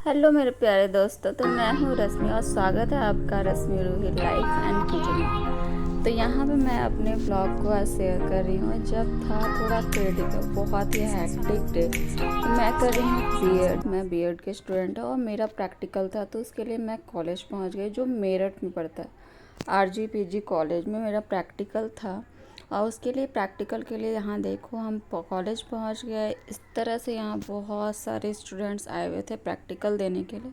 Hello मेरे प्यारे दोस्तों, तो मैं हूँ रश्मि और स्वागत है आपका रश्मि रूही लाइफ एंड किचन में। तो यहाँ पे मैं अपने ब्लॉग को आज शेयर कर रही हूँ। जब था थोड़ा क्रिटिकल, बहुत ही हैक्टिक डे, तो मैं कर रही हूँ बीएड। मैं बीएड के स्टूडेंट हूँ और मेरा प्रैक्टिकल था, तो उसके लिए मैं कॉलेज पहुँच गई जो मेरठ में पड़ता है। आरजीपीजी कॉलेज में मेरा प्रैक्टिकल था और उसके लिए प्रैक्टिकल के लिए यहाँ देखो हम कॉलेज पहुँच गए। इस तरह से यहाँ बहुत सारे स्टूडेंट्स आए हुए थे प्रैक्टिकल देने के लिए,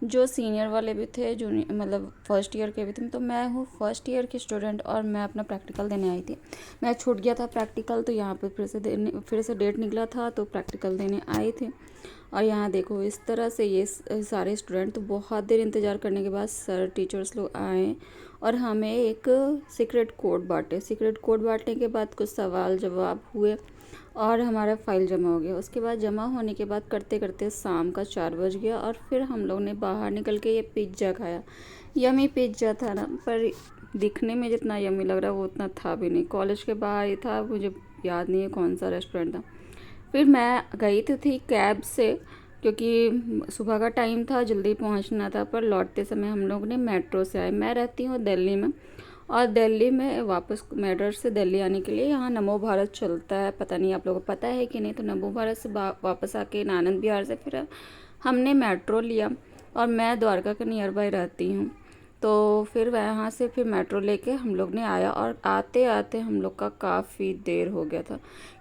जो सीनियर वाले भी थे, जूनियर मतलब फर्स्ट ईयर के भी थे। तो मैं हूँ फर्स्ट ईयर की स्टूडेंट और मैं अपना प्रैक्टिकल देने आई थी। मैं छूट गया था प्रैक्टिकल, तो यहाँ पे फिर से डेट निकला था, तो प्रैक्टिकल देने आई थी। और यहाँ देखो इस तरह से ये सारे स्टूडेंट, तो बहुत देर इंतज़ार करने के बाद सर टीचर्स लोग आए और हमें एक सीक्रेट कोड बांटे। सीक्रेट कोड बांटने के बाद कुछ सवाल जवाब हुए और हमारा फाइल जमा हो गया। उसके बाद जमा होने के बाद करते करते शाम का 4 बज गया और फिर हम लोग ने बाहर निकल के ये पिज़्ज़ा खाया। यमी पिज़्ज़ा था ना, पर दिखने में जितना यमी लग रहा वो उतना था भी नहीं। कॉलेज के बाहर ही था, मुझे याद नहीं है कौन सा रेस्टोरेंट था। फिर मैं गई तो थी कैब से, क्योंकि सुबह का टाइम था, जल्दी पहुंचना था। पर लौटते समय हम लोग ने मेट्रो से आए। मैं रहती हूँ दिल्ली में और दिल्ली में वापस मेरठ से दिल्ली आने के लिए यहाँ नमो भारत चलता है। पता नहीं आप लोगों को पता है कि नहीं। तो नमो भारत से वापस आके आनंद विहार से फिर हमने मेट्रो लिया और मैं द्वारका के नियर बाय रहती हूँ। तो फिर वहाँ से फिर मेट्रो लेके हम लोग ने आया और आते आते हम लोग का काफ़ी देर हो गया था।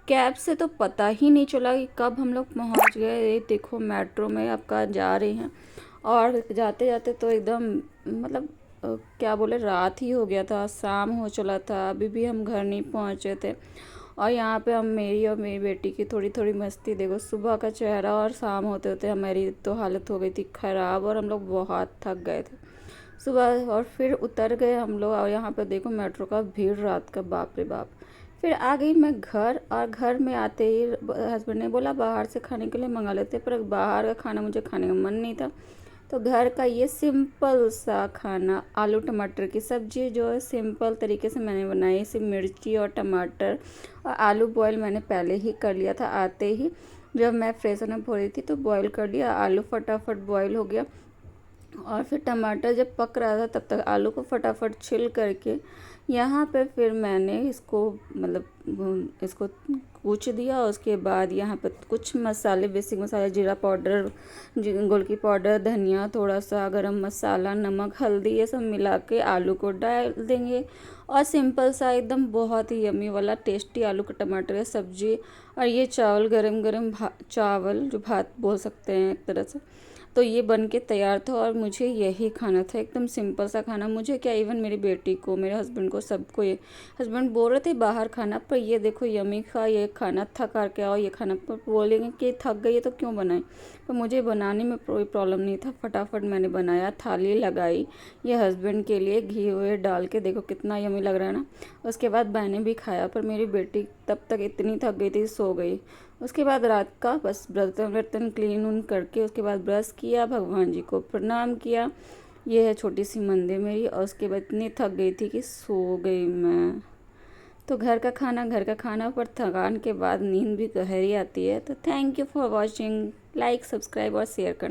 कैब से तो पता ही नहीं चला कि कब हम लोग पहुँच गए। ये देखो मेट्रो में आपका जा रहे हैं और जाते जाते तो एकदम मतलब क्या बोले, रात ही हो गया था, शाम हो चला था, अभी भी हम घर नहीं पहुँचे थे। और यहाँ पे हम मेरी और मेरी बेटी की थोड़ी थोड़ी मस्ती देखो। सुबह का चेहरा और शाम होते होते हमारी तो हालत हो गई थी ख़राब और हम लोग बहुत थक गए थे सुबह। और फिर उतर गए हम लोग और यहाँ पर देखो मेट्रो का भीड़ रात का, बाप रे बाप। फिर आ गई मैं घर और घर में आते ही हस्बैंड ने बोला बाहर से खाने के लिए मंगा लेते, पर बाहर का खाना मुझे खाने का मन नहीं था। तो घर का ये सिंपल सा खाना, आलू टमाटर की सब्ज़ी जो है सिंपल तरीके से मैंने बनाई। सिर्फ मिर्ची और टमाटर और आलू बॉयल मैंने पहले ही कर लिया था। आते ही जब मैं फ्रेशन अप हो रही थी तो बॉयल कर लिया, आलू फटाफट बॉयल हो गया। और फिर टमाटर जब पक रहा था तब तक आलू को फटाफट छिल करके यहाँ पे फिर मैंने इसको मतलब इसको कूच दिया। उसके बाद यहाँ पे कुछ मसाले, बेसिक मसाले, जीरा पाउडर, गोलकी पाउडर, धनिया, थोड़ा सा गरम मसाला, नमक, हल्दी, ये सब मिला के आलू को डाल देंगे। और सिंपल सा एकदम बहुत ही यमी वाला टेस्टी आलू का टमाटर की सब्ज़ी। और ये चावल गरम गरम चावल, जो भात बोल सकते हैं एक तरह से, तो ये बन के तैयार था और मुझे यही खाना था। एकदम सिंपल सा खाना। मुझे क्या, इवन मेरी बेटी को, मेरे हस्बैंड को, सबको ये, हस्बैंड बोल रहे थे बाहर खाना, पर ये देखो यमी खा, ये खाना थका के आओ, ये खाना, पर बोलेंगे कि थक गई है तो क्यों बनाए। पर मुझे बनाने में कोई प्रॉब्लम नहीं था, फटाफट मैंने बनाया, थाली लगाई ये हस्बैंड के लिए, घी हुए डाल के, देखो कितना यमी लग रहा है ना। उसके बाद मैंने भी खाया, पर मेरी बेटी तब तक इतनी थक गई थी, सो गई। उसके बाद रात का बस बर्तन वर्तन क्लीन उन करके उसके बाद ब्रश किया, भगवान जी को प्रणाम किया। ये है छोटी सी मंदिर मेरी। और उसके बाद इतनी थक गई थी कि सो गई मैं। तो घर का खाना घर का खाना, पर थकान के बाद नींद भी गहरी आती है। तो thank you for watching. Like, subscribe और शेयर करना।